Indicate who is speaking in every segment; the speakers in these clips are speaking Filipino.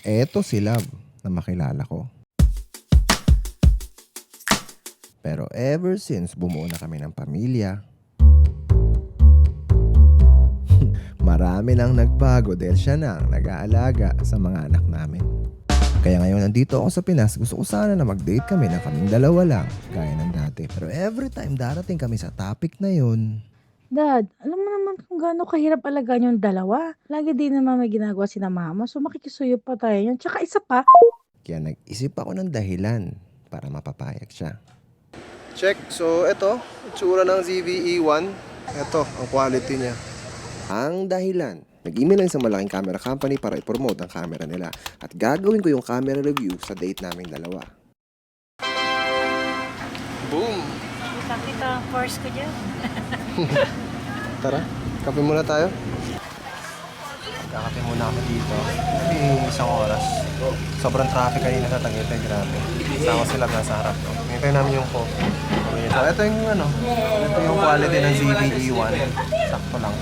Speaker 1: Eto si Love na makilala ko. Pero ever since bumuo na kami ng pamilya, marami nang nagbago dahil siya na ang nag-aalaga sa mga anak namin. Kaya ngayon nandito ako sa Pinas, gusto ko sana na mag-date kami na kaming dalawa lang, gaya ng dati. Pero every time darating kami sa topic na yun,
Speaker 2: Dad, alam mo naman kung gaano kahirap alagaan yung dalawa. Lagi din naman may ginagawa si na mama, so makikisuyo pa tayo yan. Tsaka isa pa.
Speaker 1: kaya nag-isip ako ng dahilan para mapapayag siya. Check. So, ito, itsura ng ZV-E1. Ito, ang quality niya. Ang dahilan, nag-email lang sa malaking camera company para i-promote ang camera nila. At gagawin ko yung camera review sa date naming dalawa. Boom!
Speaker 2: Kita ang force ko dyan.
Speaker 1: Tara, kape muna tayo. Kakape muna kami dito. Isang oras. Sobrang traffic kanina sa Tagaytay, grabe. Sama sila nasa harap. Hintay namin yung coffee. So, ito yung ito yung quality ng ZV-E1. Sakto lang.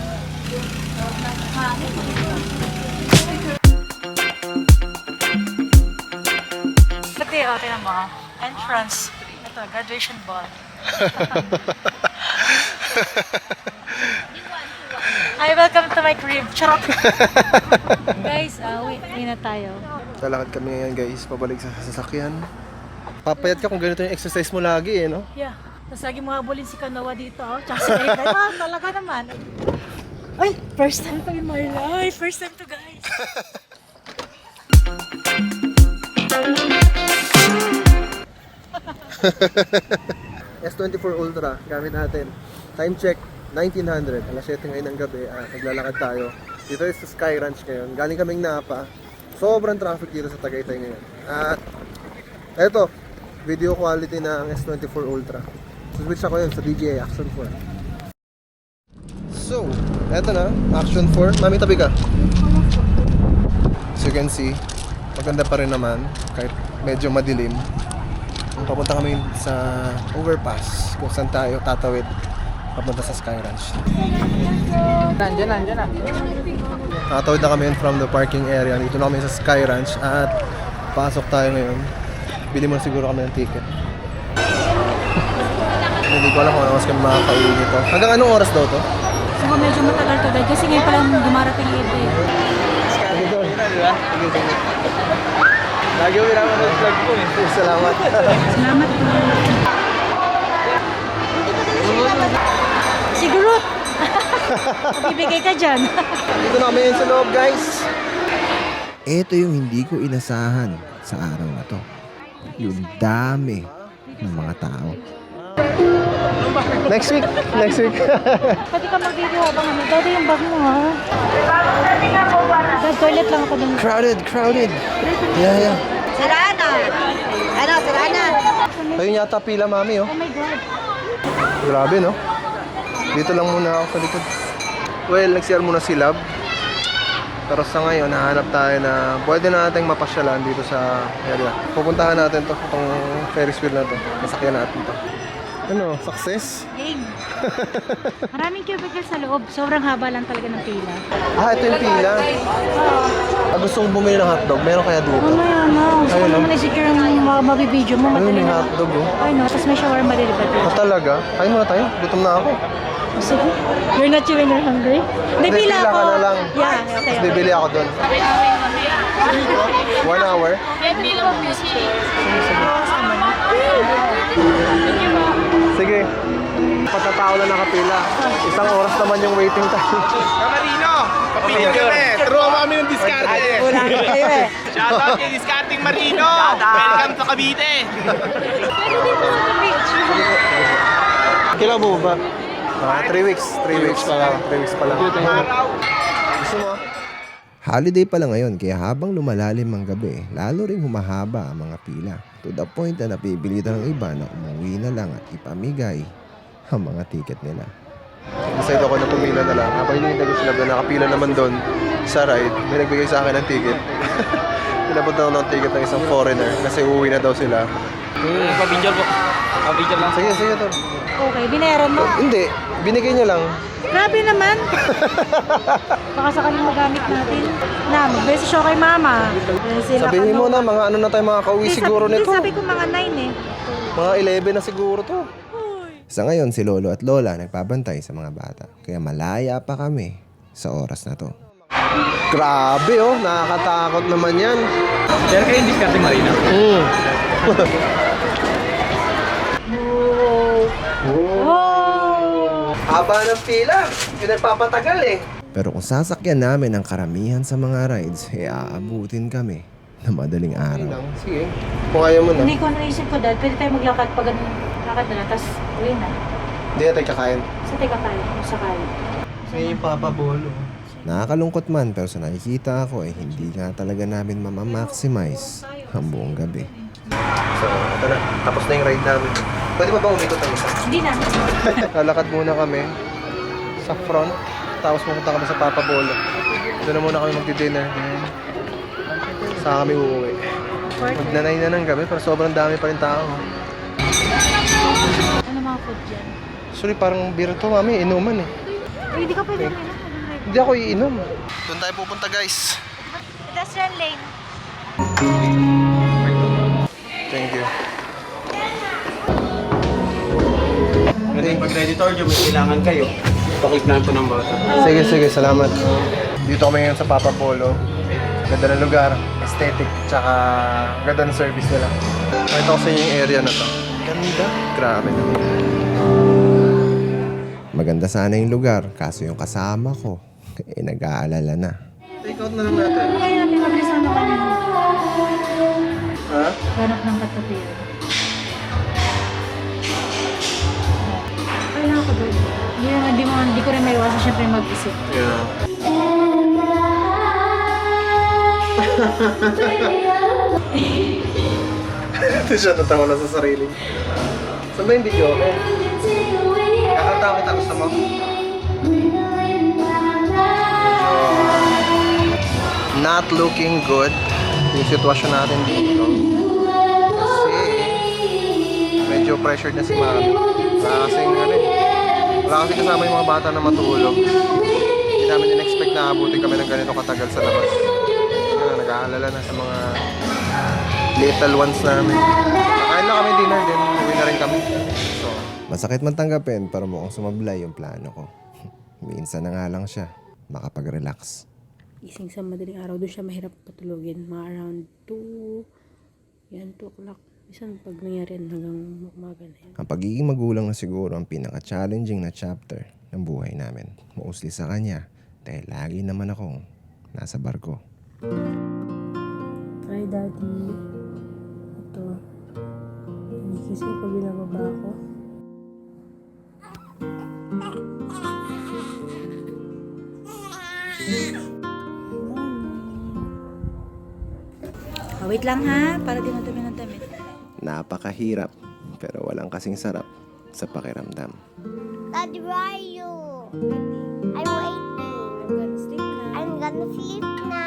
Speaker 2: Pati, tinan mo. Entrance. Ito, graduation ball. Hi, welcome to my crib. Charot. Guys, uwi na tayo.
Speaker 1: Lalakad kami ngayon guys, pabalik sa sasakyan. Papayat ka kung ganito yung exercise mo lagi no?
Speaker 2: Yeah. Tapos lagi mga bulin si Kanawa dito. Tsaka si Erika. Talaga naman. Ay, first time to in my life. First time to, guys.
Speaker 1: S24 Ultra, gamit natin. Time check, 1900. Alas 7 ngayon ng gabi, naglalakad tayo. Dito is sa Sky Ranch ngayon. Galing kaming Napa. Sobrang traffic dito sa Tagaytay ngayon. At eto, video quality ng S24 Ultra. Switch ako yun sa DJI Action 4. So, eto na, Action 4. Mami, tabi ka. So you can see, maganda pa rin naman, kahit medyo madilim. Papunta kami sa overpass kung saan tayo tatawid papunta sa Sky Ranch.
Speaker 3: Nandiyan na.
Speaker 1: Tatawid na kami from the parking area. Dito na kami sa Sky Ranch at pasok tayo ngayon. Bili mo siguro kami ng ticket. Hindi ko alam kung ano mas kami makakauwi nito. Hanggang anong oras daw to?
Speaker 2: So, medyo matagal to, guys. Kasi ngayon palang dumarating yung iba eh.
Speaker 1: Lagi mo naman ang vlog ko eh. Salamat.
Speaker 2: Salamat po. Siguro. Bibigay ka dyan.
Speaker 1: Dito na kami yun sa loob, guys. Ito yung hindi ko inasahan sa araw na to. Yung dami ng mga tao. Next week.
Speaker 2: Pwede ka mag-video habang ano. Dado yung bag mo, ha? Dad, toilet lang ako dun.
Speaker 1: Crowded. Yeah.
Speaker 4: Sirana. Ano, Sirana?
Speaker 1: Ayun yata pila, mami, oh.
Speaker 2: Oh my God.
Speaker 1: Grabe, no? Dito lang muna ako sa likod. Well, nag-share muna si Love. Pero sa ngayon, nahanap tayo na pwede nating mapasyalan dito sa area. Pupuntahan natin to, itong Ferris wheel na to. Masakyan natin to. Ano, success?
Speaker 2: Game. Maraming cubicle sa loob. Sobrang haba lang talaga ng pila.
Speaker 1: Ito yung pila. Gusto kong bumili ng hotdog. Meron kaya dito?
Speaker 2: Mamaya na. Gusto ko
Speaker 1: Ayun,
Speaker 2: naman i-secure ang mabibideo mo.
Speaker 1: Ayun,
Speaker 2: Madali
Speaker 1: may
Speaker 2: na.
Speaker 1: hotdog, oh.
Speaker 2: Ay no, tapos may shawarma delivered dito.
Speaker 1: Talaga? Kain muna tayo. Gutom na ako.
Speaker 2: Sige. You're not chewing, you're hungry? Hindi, pila
Speaker 1: Pila
Speaker 2: ako.
Speaker 1: ka na lang.
Speaker 2: Yeah, okay.
Speaker 1: Tapos bibili ako doon. 1 hour. Sige. Patatao na nakapila. Isang oras naman yung waiting time.
Speaker 5: Marino, papili kami. Turuan mo kami ng diskarte.
Speaker 4: Wala na kayo eh.
Speaker 5: Shoutout kay Discarding Marino. Welcome sa Cavite.
Speaker 1: Kailan mo ba? 3 weeks. 3 weeks pa lang. 3 weeks pa lang. Gusto mo? Holiday pa lang ngayon, kaya habang lumalalim ang gabi, lalo ring humahaba ang mga pila. To the point na napipilitan ng iba na umuwi na lang at ipamigay ang mga ticket nila. Decide ako na pumila na lang. Habang hinihintay ko sila na nakapila naman doon sa ride, may nagbigay sa akin ng ticket. Pinabot daw ng ticket ng isang foreigner kasi uuwi na daw sila.
Speaker 3: Pa-video po. Pa-video lang.
Speaker 1: Sige, sige tol.
Speaker 2: Okay, binayaran mo.
Speaker 1: Hindi, binigay niya lang.
Speaker 2: Grabe naman. Baka sakaling magamit natin. Na, mag-message siya kay mama. Sila
Speaker 1: Sabihin mo na, mga ano na tayo, mga kauwi siguro nito.
Speaker 2: Sabi ko mga 9 eh.
Speaker 1: Mga 11 na siguro to.
Speaker 6: Sa ngayon, si Lolo at Lola nagpabantay sa mga bata. Kaya malaya pa kami sa oras na to.
Speaker 1: Grabe oh, nakakatakot naman yan.
Speaker 3: Pero kayo hindi Kating Marina?
Speaker 1: Haba ng pila, pinagpapatagal eh.
Speaker 6: Pero kung sasakyan namin ang karamihan sa mga rides, aabutin kami na madaling araw.
Speaker 1: Sige, kung ayaw mo na.
Speaker 2: Hindi ko naisip ko dahil pwede tayo maglakad pag lakad na lang, tapos uwi na.
Speaker 1: Hindi na tayo kakain.
Speaker 2: Sa teka tayo, kung sakali.
Speaker 1: May papabolo.
Speaker 6: Nakakalungkot man pero sa nakikita ako ay hindi nga talaga namin mamamaximize ang buong gabi.
Speaker 1: So, ito na. Tapos na yung ride namin. Pwede ba bang umikot ng isa?
Speaker 2: Hindi na.
Speaker 1: Lalakad muna kami sa front. Tapos pupunta kami sa Papa Bolo. Doon na muna kami magdi-dinner. Saka kami uuwi. Magnanay na ng gabi pero sobrang dami pa rin tao.
Speaker 2: Ano mga food dyan?
Speaker 1: Sorry, parang beer to, mami. Inuman eh.
Speaker 2: Hindi ka pwede rin.
Speaker 1: Hindi ako iinom. Doon tayo pupunta, guys.
Speaker 2: Pedestrian lane.
Speaker 1: Thank you.
Speaker 3: Pag editor, may kailangan kayo. Paklik na ito ng bata.
Speaker 1: Sige, sige. Salamat. Dito kami ngayon sa Papa Polo. Ganda ng lugar, aesthetic, tsaka ganda ng service nila. Ito kasi yung area na to. Ganda. Grabe naman.
Speaker 6: Maganda sana yung lugar, kaso yung kasama ko, nag-aalala na.
Speaker 1: Take out na lang natin.
Speaker 2: Kaya natin mabilis ang naman yun.
Speaker 1: Ha?
Speaker 2: Ganap ng katapiran. Kailangan ko doon. Hindi ko rin may iwasan syempre mag-isip.
Speaker 1: Yeah. Ito siya natawa na sa sarili. Saan ba yung video? Kakanta kita, gusto mo? Not looking good yung sitwasyon natin dito. Kasi medyo pressured na si Mami. Wala kasing kasama yung mga bata na matulog. Hindi namin in-expect na abutin kami ng ganito katagal sa labas. Nag-aalala na sa mga little ones namin. Nakain lang kami dinner, then uwi na rin kami. So,
Speaker 6: Masakit man tanggapin pero mukhang sumablay yung plano ko. Minsan na nga lang siya makapag-relax.
Speaker 7: Gising sa madaling araw, doon siya mahirap patulogin. Mga around 2, yan, 2 o'clock. Minsan pag nangyari yan hanggang umaga na yan.
Speaker 6: Ang pagiging magulang na siguro ang pinaka-challenging na chapter ng buhay namin. Mostly sa kanya dahil lagi naman akong nasa barko.
Speaker 7: Hi, Daddy. Ito. Gising pag binababa ako.
Speaker 4: Wait lang ha, para di matumi ng damit.
Speaker 6: Napakahirap pero walang kasing sarap sa pakiramdam.
Speaker 8: Daddy, where are you? I'm waiting. I'm gonna sleep na.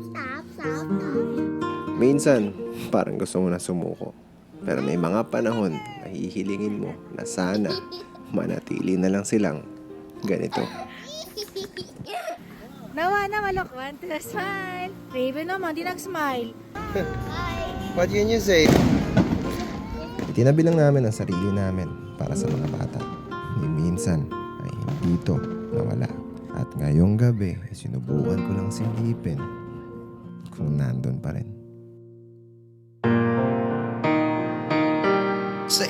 Speaker 8: Stop.
Speaker 6: Minsan, parang gusto mo na sumuko. Pero may mga panahon na hihilingin mo na sana manatili na lang silang ganito.
Speaker 2: Nawa na malokwan, smile. Raven naman, di nag-smile.
Speaker 1: what can you say?
Speaker 6: Itinabi lang namin ang sarili namin para sa mga bata. Ni minsan ay hindi ito nawala. At ngayong gabi, sinubukan ko lang silipin kung nandun pa rin.
Speaker 5: Sa